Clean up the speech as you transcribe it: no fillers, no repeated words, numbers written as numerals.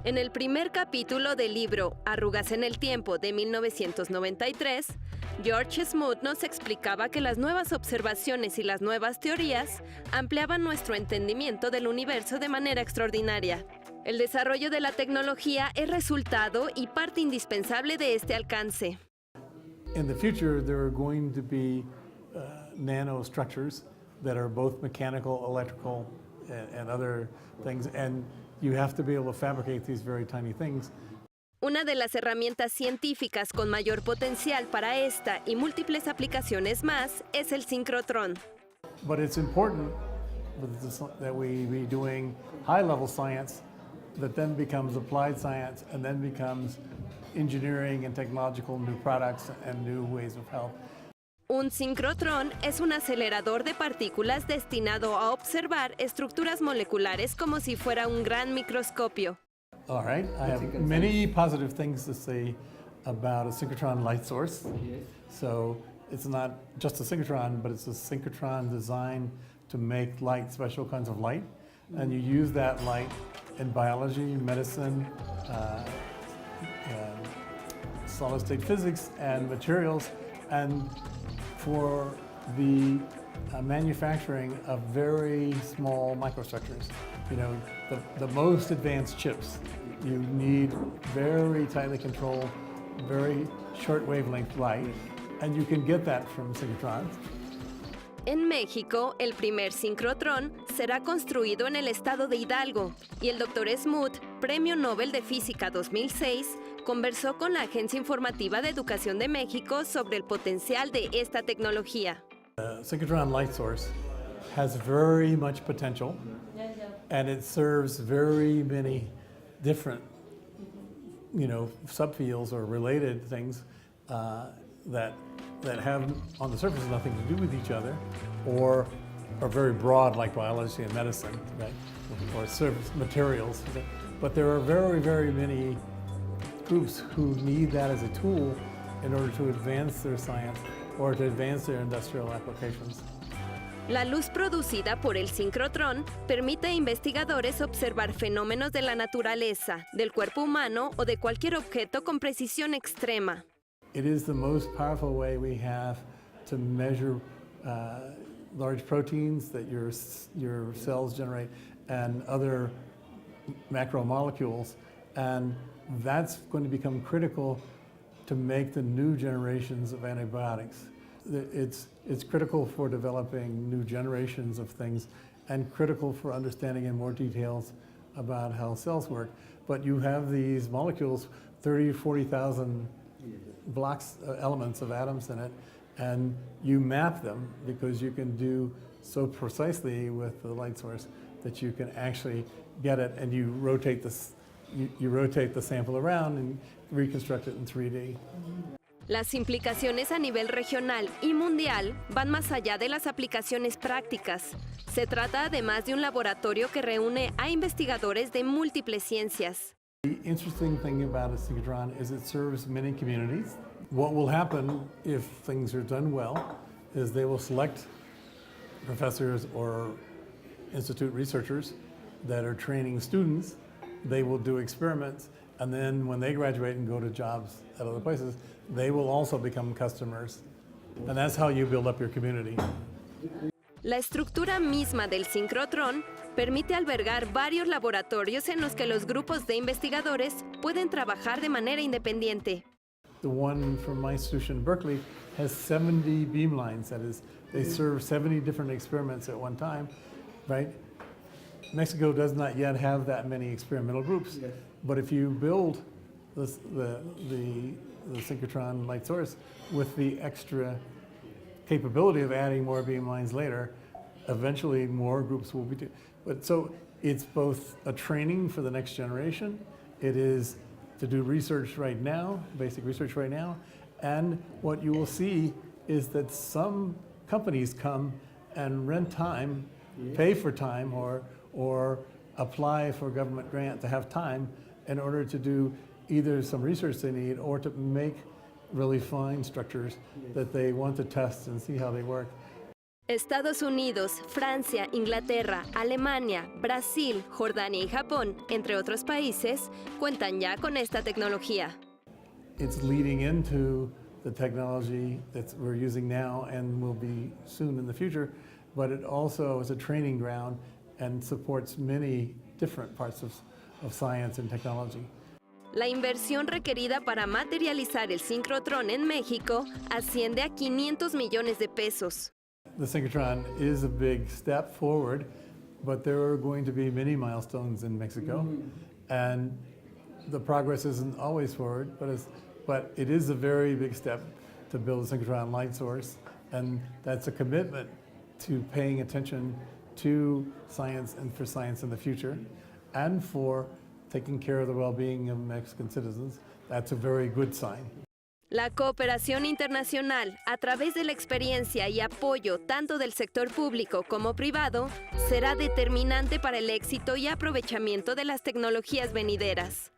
En el primer capítulo del libro Arrugas en el tiempo de 1993, George Smoot nos explicaba que las nuevas observaciones y las nuevas teorías ampliaban nuestro entendimiento del universo de manera extraordinaria. El desarrollo de la tecnología es resultado y parte indispensable de este alcance. In the future, there are going to be nanostructures that are both mechanical, electrical, and other things, and you have to be able to fabricate these very tiny things. Una de las herramientas científicas con mayor potencial para esta y múltiples aplicaciones más es el sincrotrón. But it's important that we be doing high-level science that then becomes applied science and then becomes engineering and technological new products and new ways of health. Un sincrotrón es un acelerador de partículas destinado a observar estructuras moleculares como si fuera un gran microscopio. All right, I have many positive things to say about a synchrotron light source. So it's not just a synchrotron, but it's a synchrotron designed to make light, special kinds of light. And you use that light in biology, medicine, solid-state physics, and materials, and for the manufacturing of very small microstructures. You know, the most advanced chips, you need very tightly controlled, very short wavelength light, and you can get that from synchrotrons. En México, el primer sincrotrón será construido en el estado de Hidalgo y el Dr. Smoot, Premio Nobel de Física 2006, conversó con la Agencia Informativa de Educación de México sobre el potencial de esta tecnología. The synchrotron light source has very much potential, and it serves very many different, subfields or related things that have on the surface nothing to do with each other, or are very broad like biology and medicine, right? Or surface materials. But there are very, very many groups who need that as a tool in order to advance their science or to advance their industrial applications. La luz producida por el sincrotrón permite a investigadores observar fenómenos de la naturaleza, del cuerpo humano o de cualquier objeto con precisión extrema. It is the most powerful way we have to measure large proteins that your cells generate and other macromolecules, and that's going to become critical to make the new generations of antibiotics. It's critical for developing new generations of things and critical for understanding in more details about how cells work. But you have these molecules, 30, 40,000 blocks, elements of atoms in it, and you map them because you can do so precisely with the light source that you can actually get it, and you rotate the sample around and reconstruct it in 3D. Las implicaciones a nivel regional y mundial van más allá de las aplicaciones prácticas. Se trata además de un laboratorio que reúne a investigadores de múltiples ciencias. The interesting thing about a synchrotron is it serves many communities. What will happen if things are done well is they will select professors or institute researchers that are training students. They will do experiments, and then when they graduate and go to jobs at other places, they will also become customers. And that's how you build up your community. La estructura misma del sincrotrón permite albergar varios laboratorios en los que los grupos de investigadores pueden trabajar de manera independiente. The one from my institution in Berkeley has 70 beamlines. That is, they serve 70 different experiments at one time, right? Mexico does not yet have that many experimental groups, but if you build the synchrotron light source with the extra capability of adding more beamlines later, eventually more groups will be doing. But so it's both a training for the next generation. It is to do research right now, basic research right now, and what you will see is that some companies come and rent time, pay for time, or apply for a government grant to have time in order to do either some research they need or to make really fine structures that they want to test and see how they work. Estados Unidos, Francia, Inglaterra, Alemania, Brasil, Jordania y Japón, entre otros países, cuentan ya con esta tecnología. It's leading into the technology that we're using now and will be soon in the future, but it also is a training ground and supports many different parts of science and technology. La inversión requerida para materializar el sincrotrón en México asciende a 500 millones de pesos. The synchrotron is a big step forward, but there are going to be many milestones in Mexico, and the progress isn't always forward, but it is a very big step to build a synchrotron light source, and that's a commitment to paying attention to science and for science in the future, and for taking care of the well-being of Mexican citizens. That's a very good sign. La cooperación internacional, a través de la experiencia y apoyo tanto del sector público como privado, será determinante para el éxito y aprovechamiento de las tecnologías venideras.